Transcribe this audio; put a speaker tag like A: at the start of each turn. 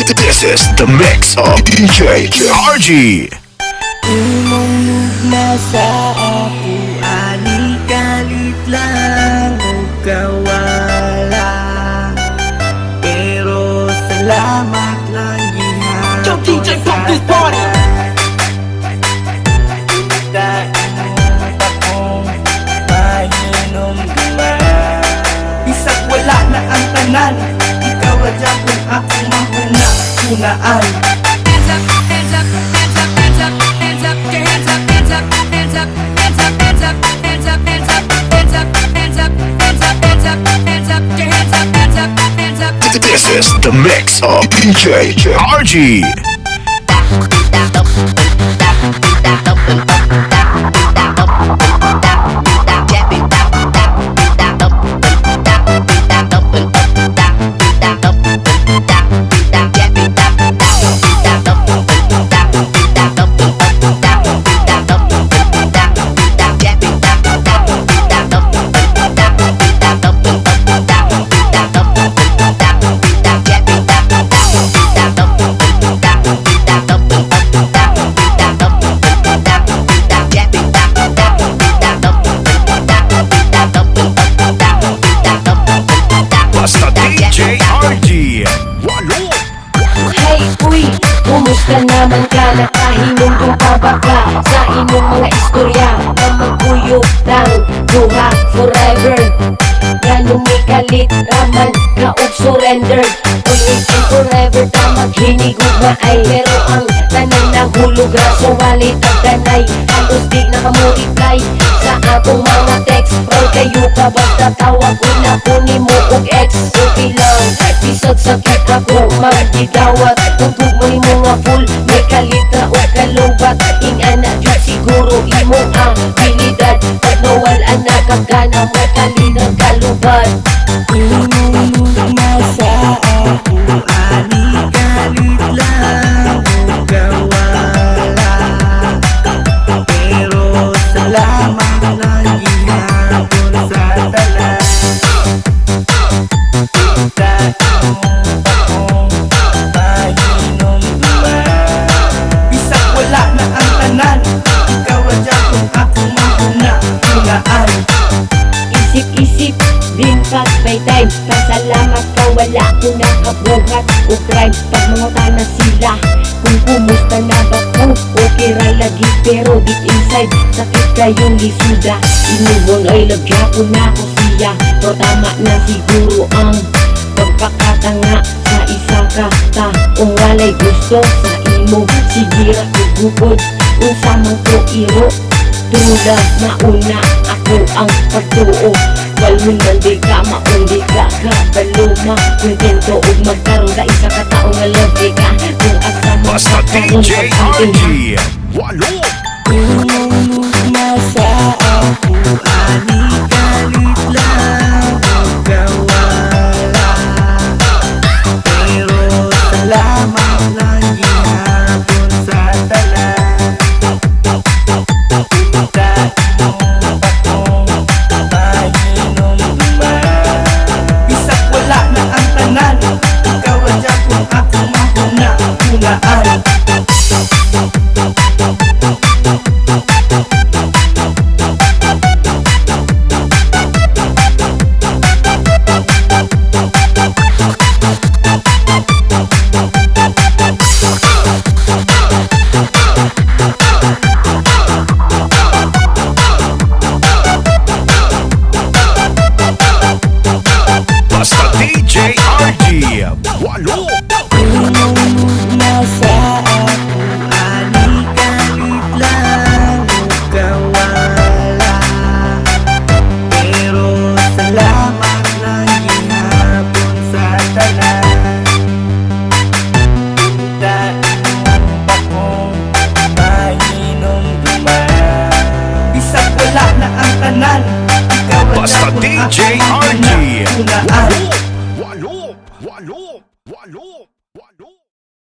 A: This is the mix of DJ RG.
B: Umungog na sa ako, anikalit lang o kawala. Pero salamat lang gihapon.
C: Yo, DJ, pump this party!
B: Tainong akong mahinom duman. Bisag wala na ang tanan, ikaw radya kung akong mahuna-hunaan.
D: Hands up, hands up, hands up, hands up, hands up, your hands up, hands up, hands up, hands up, hands up, hands up, hands up, hands up, hands up, hands up, hands up, hands up, your hands up, hands up, hands up.
A: This is the mix of DJ RG. Basta DJ RG. Walo.
E: Hey, uy, kumusta naman ka? Nakahinom kung pabaka sa inyong mga istorya na magkuyog ng buha forever. Ganong may kalit raman ka og surrender. Always and forever ka maghinigog na ay. Pero ang tanan nahulog raso walit ang danay. Halos di nakamuliply sa atong mga text. Proud kayo ka basta tawag ko na kunin mo og ex. Okay lang, bisag sakit ako magigawat. Tugtog mo ni mga full, may kalit na o kalubat. Ingana dyan siguro imo ang bilidad. Pag nawala na kagana, may kalinang kalubat.
B: Umungog na sa ako, anikalit lang o kawala. Pero salamat lang gihapon sa tanan. Tainong akong mahinom duman. Bisag wala na ang tanan, ikaw radya kung akong mahuna-hunaan.
E: Isip-isip din pag may time. Pasalamat ka wala ko nakabuhat o crime. Pag mga na sila kung kumusta na ba ko, okay ra lagi pero deep inside sakit kayong lisuda. Inuwang ay lagyapon na ko siya, pero tama na siguro ang pagpakatanga sa isang kata. Kung walay gusto sa imo, sige ra kugugod unsa man ko iro. Tula mauna ako ang pagtuo. Walhon man di ka maundi ka kabaluma. Kontento ug magkaroon sa isa ka tao nga love ka. Kung asa mo
A: Basta DJ RG. Walo.
B: Umungog na sa ako, anikalit lang o kawala. Pero salamat lang gihapon sa tanan. Tainong akong mahinom duman. Bisag wala na ang tanan, ikaw radya kung akong mahuna-hunaan.
A: Basta DJ RG. Walo.
B: Umungog na sa ako, anikalit lang o kawala. Pero salamat lang gihapon sa tanan. Tainong akong mahinom duman. Bisag wala na ang tanan, ikaw radya
A: Basta
B: kung
A: DJ
B: akong
A: RG.
B: mahuna-hunaan.
A: Walo. Walo. Walo. Walo.